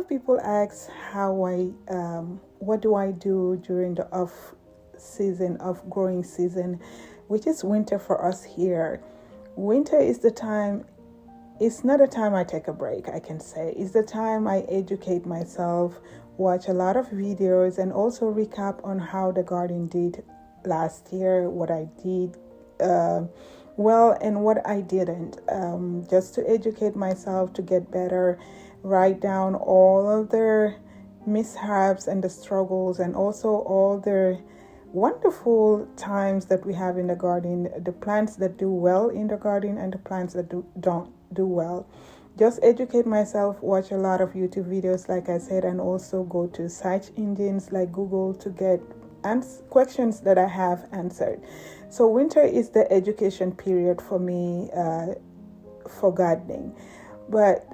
of people ask what do I do during the off growing season, which is winter for us here. Winter is the time. It's not a time I take a break, I can say. It's the time I educate myself, watch a lot of videos, and also recap on how the garden did last year, what I did well and what I didn't, just to educate myself to get better, write down all of the mishaps and the struggles, and also all the wonderful times that we have in the garden, the plants that do well in the garden and the plants that don't do well. Just educate myself, watch a lot of YouTube videos, like I said, and also go to search engines like Google to get questions that I have answered. So winter is the education period for me for gardening. But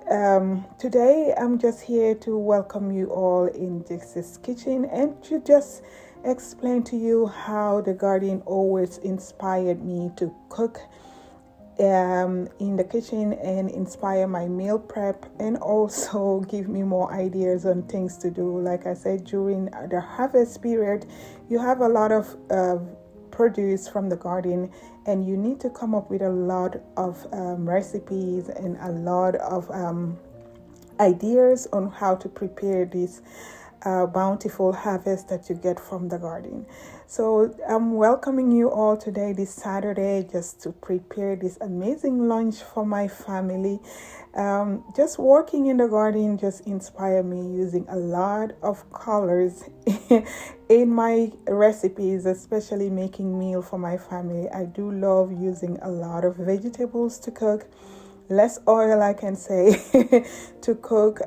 today I'm just here to welcome you all in Dixie's kitchen and to just explain to you how the garden always inspired me to cook in the kitchen and inspire my meal prep, and also give me more ideas on things to do. Like I said, during the harvest period, you have a lot of produce from the garden, and you need to come up with a lot of recipes and a lot of ideas on how to prepare this bountiful harvest that you get from the garden. So I'm welcoming you all today, this Saturday, just to prepare this amazing lunch for my family. Just working in the garden just inspired me, using a lot of colors in my recipes, especially making meal for my family. I do love using a lot of vegetables to cook, less oil, I can say, to cook.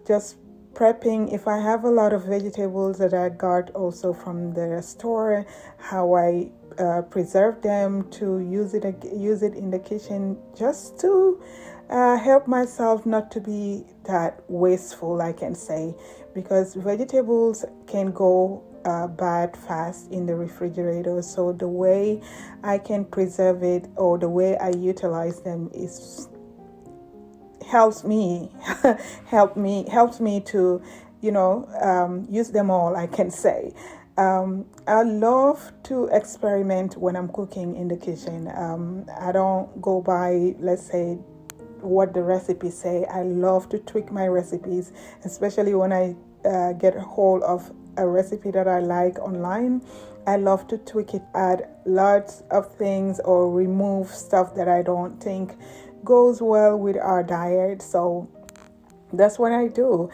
Just prepping, if I have a lot of vegetables that I got also from the store, how I preserve them to use it in the kitchen, just to help myself not to be that wasteful, I can say, because vegetables can go bad fast in the refrigerator. So the way I can preserve it, or the way I utilize them, is helps me to use them all, I can say. I love to experiment when I'm cooking in the kitchen. I don't go by, let's say, what the recipes say. I love to tweak my recipes, especially when I get a hold of a recipe that I like online. I love to tweak it, add lots of things, or remove stuff that I don't think goes well with our diet. So that's what I do.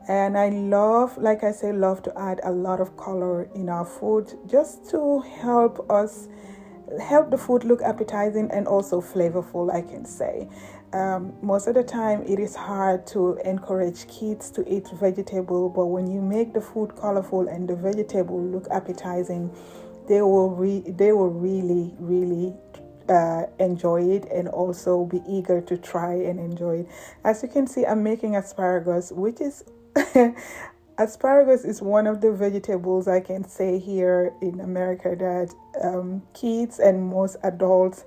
And I love, like I say, love to add a lot of color in our food, just to help the food look appetizing and also flavorful, I can say. Most of the time it is hard to encourage kids to eat vegetable, but when you make the food colorful and the vegetable look appetizing, they will really enjoy it, and also be eager to try and enjoy it. As you can see, I'm making asparagus, which is asparagus is one of the vegetables, I can say, here in America that kids and most adults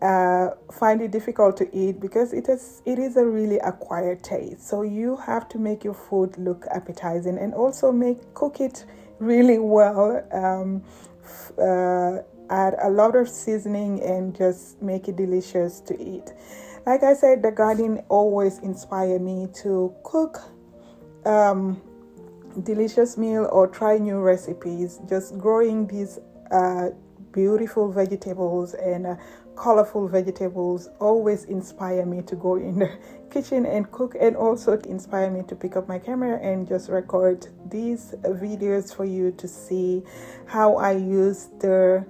find it difficult to eat, because it is a really acquired taste. So you have to make your food look appetizing, and also cook it really well. Add a lot of seasoning and just make it delicious to eat. Like I said, the garden always inspired me to cook delicious meal or try new recipes. Just growing these beautiful vegetables and colorful vegetables always inspire me to go in the kitchen and cook, and also inspire me to pick up my camera and just record these videos for you to see how I use the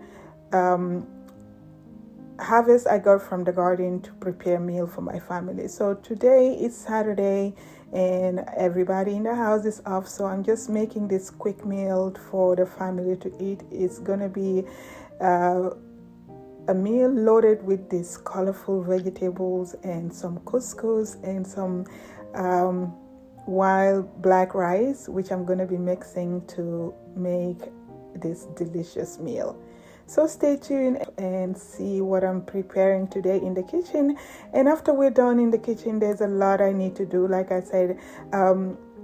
harvest I got from the garden to prepare meal for my family. So today is Saturday and everybody in the house is off, so I'm just making this quick meal for the family to eat. It's gonna be a meal loaded with these colorful vegetables and some couscous and some wild black rice, which I'm gonna be mixing to make this delicious meal. So stay tuned and see what I'm preparing today in the kitchen. And after we're done in the kitchen, there's a lot I need to do. Like I said,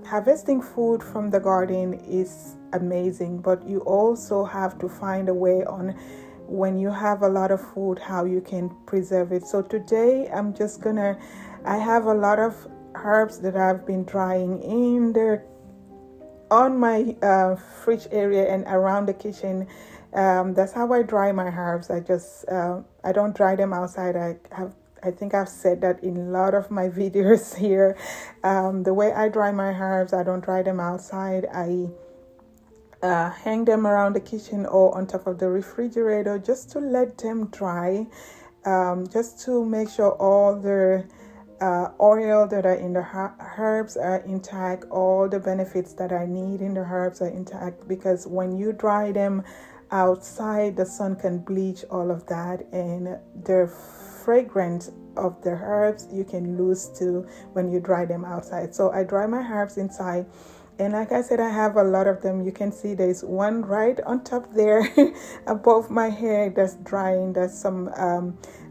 harvesting food from the garden is amazing, but you also have to find a way on when you have a lot of food, how you can preserve it. So today I have a lot of herbs that I've been drying in there on my fridge area and around the kitchen. That's how I dry my herbs. I don't dry them outside. I think I've said that in a lot of my videos here. The way I dry my herbs, I don't dry them outside. I hang them around the kitchen or on top of the refrigerator just to let them dry, just to make sure all the oil that are in the herbs are intact, all the benefits that I need in the herbs are intact, because when you dry them outside, the sun can bleach all of that, and the fragrance of the herbs you can lose too when you dry them outside. So I dry my herbs inside. And like I said, I have a lot of them. You can see there's one right on top there above my hair that's drying. There's some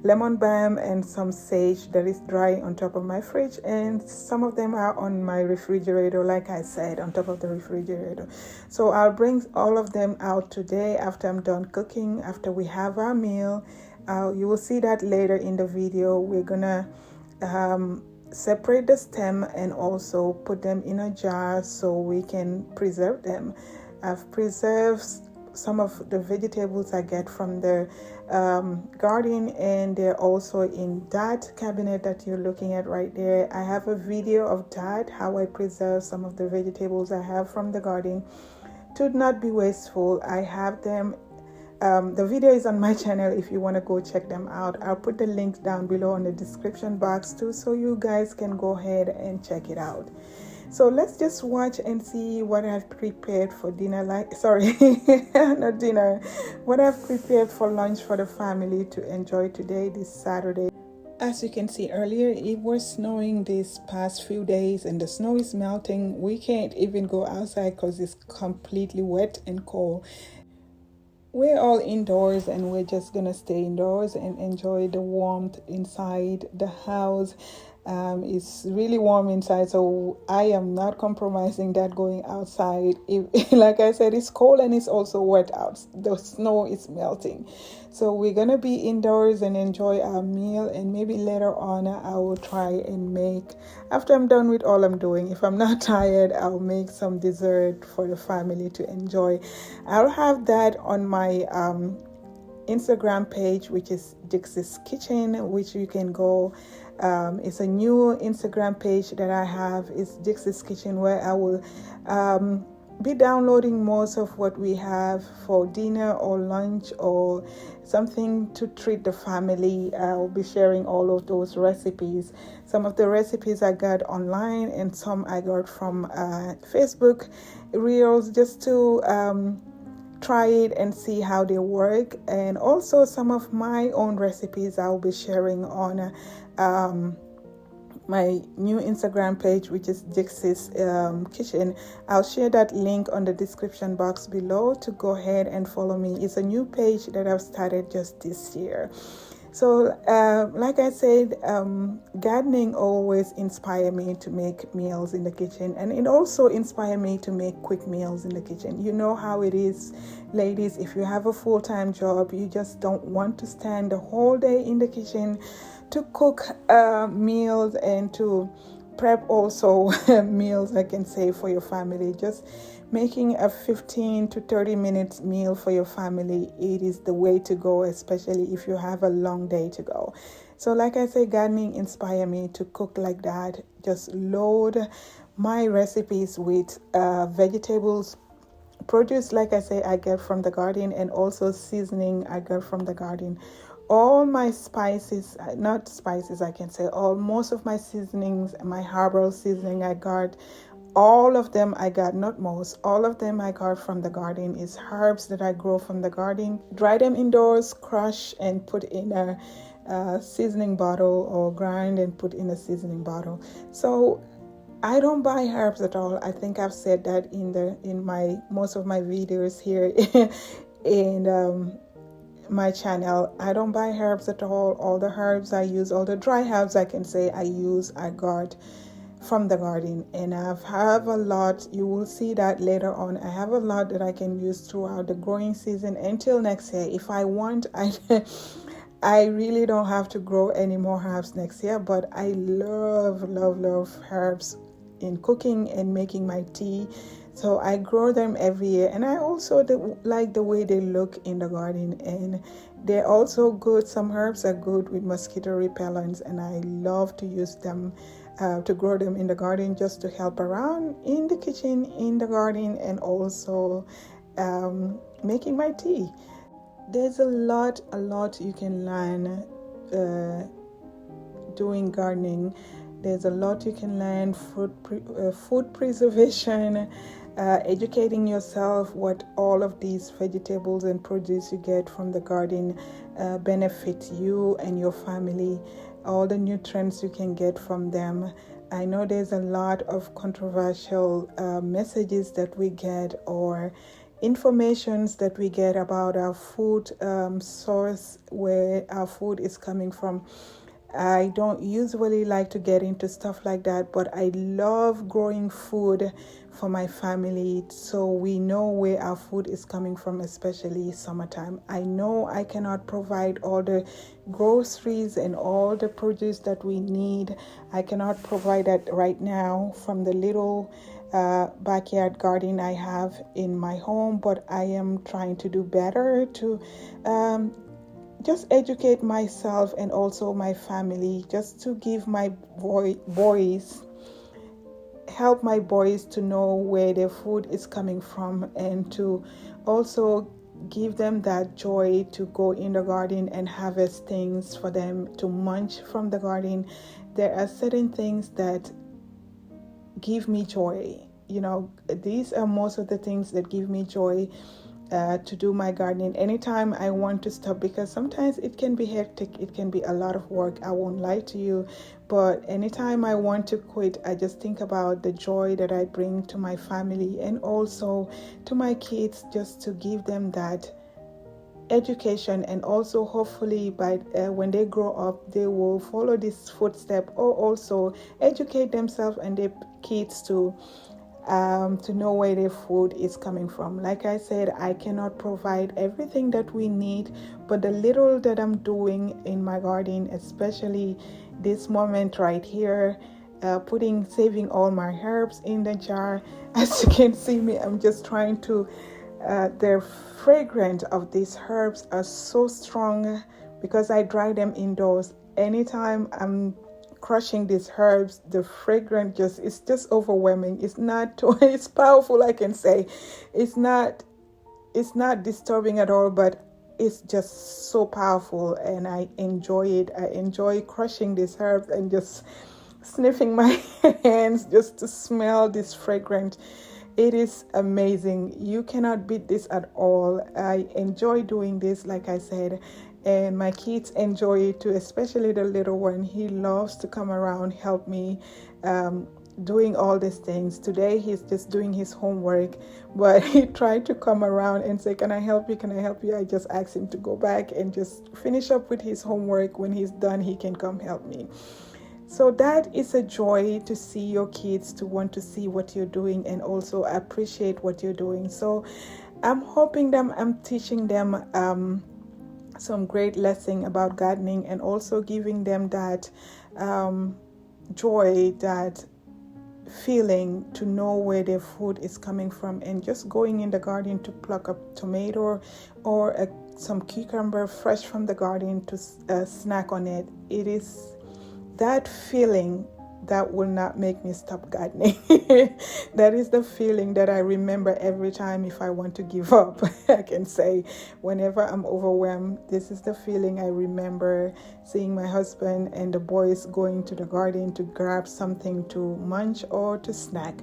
lemon balm and some sage that is drying on top of my fridge. And some of them are on my refrigerator, like I said, on top of the refrigerator. So I'll bring all of them out today after I'm done cooking, after we have our meal. You will see that later in the video. We're gonna separate the stem and also put them in a jar so we can preserve them. I've preserved some of the vegetables I get from the garden, and they're also in that cabinet that you're looking at right there. I have a video of that, how I preserve some of the vegetables I have from the garden to not be wasteful. I have them. The video is on my channel if you want to go check them out. I'll put the link down below in the description box too, so you guys can go ahead and check it out. So let's just watch and see what I've prepared for dinner. Not dinner. What I've prepared for lunch for the family to enjoy today, this Saturday. As you can see earlier, it was snowing these past few days and the snow is melting. We can't even go outside because it's completely wet and cold. We're all indoors and we're just gonna stay indoors and enjoy the warmth inside the house. It's really warm inside, so I am not compromising that going outside. Like I said, it's cold and it's also wet out. The snow is melting. So we're gonna be indoors and enjoy our meal, and maybe later on I will try and make, after I'm done with all I'm doing, if I'm not tired, I'll make some dessert for the family to enjoy. I'll have that on my Instagram page, which is Dixie's Kitchen, which you can go. It's a new Instagram page that I have. It's Dixie's Kitchen, where I will be downloading most of what we have for dinner or lunch or something to treat the family. I'll be sharing all of those recipes. Some of the recipes I got online and some I got from Facebook Reels, just to try it and see how they work. And also some of my own recipes I'll be sharing on my new Instagram page, which is Dixie's Kitchen. I'll share that link on the description box below to go ahead and follow me. It's a new page that I've started just this year. So like I said, gardening always inspired me to make meals in the kitchen, and it also inspired me to make quick meals in the kitchen. You know how it is, ladies. If you have a full-time job, you just don't want to stand the whole day in the kitchen to cook meals and to prep also meals, I can say, for your family. Just making a 15 to 30 minutes meal for your family, it is the way to go, especially if you have a long day to go. So like I say, gardening inspired me to cook like that. Just load my recipes with vegetables, produce, like I say, I get from the garden, and also seasoning I get from the garden. All my spices, not spices, I can say, most of my seasonings, my herbal seasoning I got, all of them I got, not most, all of them I got from the garden. Is herbs that I grow from the garden, dry them indoors, crush and put in a seasoning bottle, or grind and put in a seasoning bottle. So I don't buy herbs at all. I think I've said that in my most of my videos here. And my channel, I don't buy herbs at all the herbs I use, all the dry herbs I can say I got from the garden, and I have a lot. You will see that later on. I have a lot that I can use throughout the growing season until next year. If I want, I really don't have to grow any more herbs next year, but I love herbs in cooking and making my tea. So I grow them every year, and I also like the way they look in the garden, and they're also good. Some herbs are good with mosquito repellents, and I love to use them to grow them in the garden, just to help around in the kitchen, in the garden, and also making my tea. There's a lot you can learn doing gardening. There's a lot you can learn: food preservation, educating yourself what all of these vegetables and produce you get from the garden benefit you and your family, all the nutrients you can get from them. I know there's a lot of controversial messages that we get, or informations that we get about our food source, where our food is coming from. I don't usually like to get into stuff like that, but I love growing food for my family, so we know where our food is coming from, especially summertime. I know I cannot provide all the groceries and all the produce that we need. I cannot provide that right now from the little backyard garden I have in my home, but I am trying to do better to just educate myself and also my family, just to give my boys, help my boys to know where their food is coming from, and to also give them that joy to go in the garden and harvest things for them to munch from the garden. There are certain things that give me joy. These are most of the things that give me joy to do my gardening. Anytime I want to stop, because sometimes it can be hectic, it can be a lot of work, I won't lie to you, but anytime I want to quit, I just think about the joy that I bring to my family and also to my kids, just to give them that education, and also hopefully by when they grow up, they will follow this footstep, or also educate themselves and their kids to know where their food is coming from. Like I said, I cannot provide everything that we need, but the little that I'm doing in my garden, especially this moment right here, saving all my herbs in the jar. As you can see me, I'm just trying to, the fragrance of these herbs are so strong because I dry them indoors. Anytime I'm crushing these herbs, the fragrance it's just overwhelming. It's powerful, I can say. It's not disturbing at all, but it's just so powerful, and I enjoy it. I enjoy crushing these herbs and just sniffing my hands just to smell this fragrance. It is amazing. You cannot beat this at all. I enjoy doing this, like I said, and my kids enjoy it too, especially the little one. He loves to come around, help me doing all these things. Today he's just doing his homework, but he tried to come around and say, can I help you? I just asked him to go back and just finish up with his homework. When he's done, he can come help me. So that is a joy, to see your kids, to want to see what you're doing and also appreciate what you're doing. So I'm hoping I'm teaching them some great lesson about gardening, and also giving them that joy, that feeling to know where their food is coming from, and just going in the garden to pluck a tomato or some cucumber fresh from the garden to snack on it. It is that feeling that will not make me stop gardening. That is the feeling that I remember every time if I want to give up. I can say whenever I'm overwhelmed, this is the feeling I remember, seeing my husband and the boys going to the garden to grab something to munch or to snack.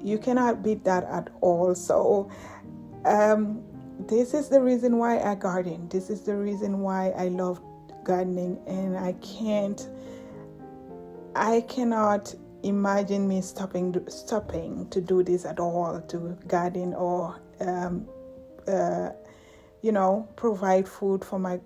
You cannot beat that at all. So this is the reason why I garden. This is the reason why I love gardening, and I cannot imagine me stopping to do this at all, to garden or provide food for my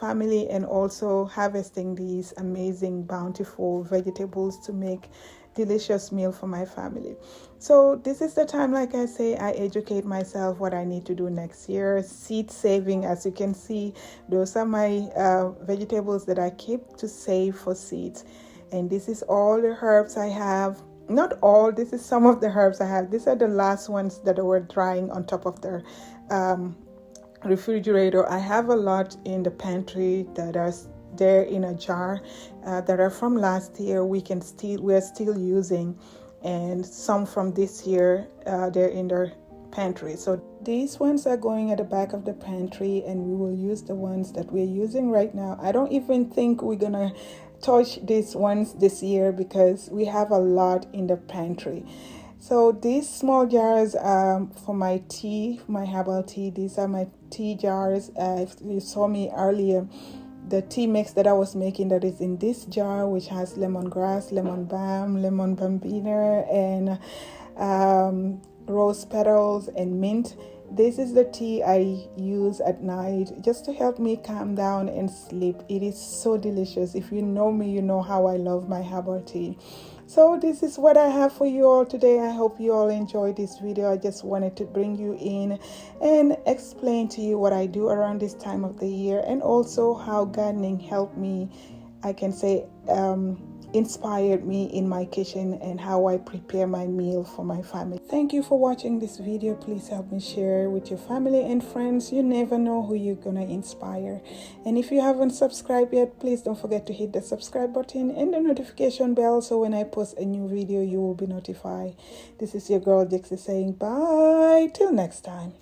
family, and also harvesting these amazing bountiful vegetables to make delicious meal for my family. So this is the time, like I say, I educate myself what I need to do next year. Seed saving, as you can see, those are my vegetables that I keep to save for seeds. And this is all the herbs I have. Not all, this is some of the herbs I have. These are the last ones that were drying on top of the refrigerator. I have a lot in the pantry that are there in a jar that are from last year. We're still using, and some from this year, they're in the pantry. So these ones are going at the back of the pantry, and we will use the ones that we're using right now. I don't even think we're gonna touch these ones this year because we have a lot in the pantry. So these small jars for my tea, my herbal tea. These are my tea jars. If you saw me earlier, the tea mix that I was making, that is in this jar, which has lemongrass, lemon balm, lemon bambina, and rose petals and mint. This is the tea I use at night just to help me calm down and sleep. It is so delicious. If you know me, you know how I love my herbal tea. So this is what I have for you all today. I hope you all enjoyed this video. I just wanted to bring you in and explain to you what I do around this time of the year, and also how gardening helped me, I can say, inspired me in my kitchen, and how I prepare my meal for my family. Thank you for watching this video. Please help me share with your family and friends. You never know who you're gonna inspire. And if you haven't subscribed yet, please don't forget to hit the subscribe button and the notification bell, so when I post a new video you will be notified. This is your girl Dixie saying bye till next time.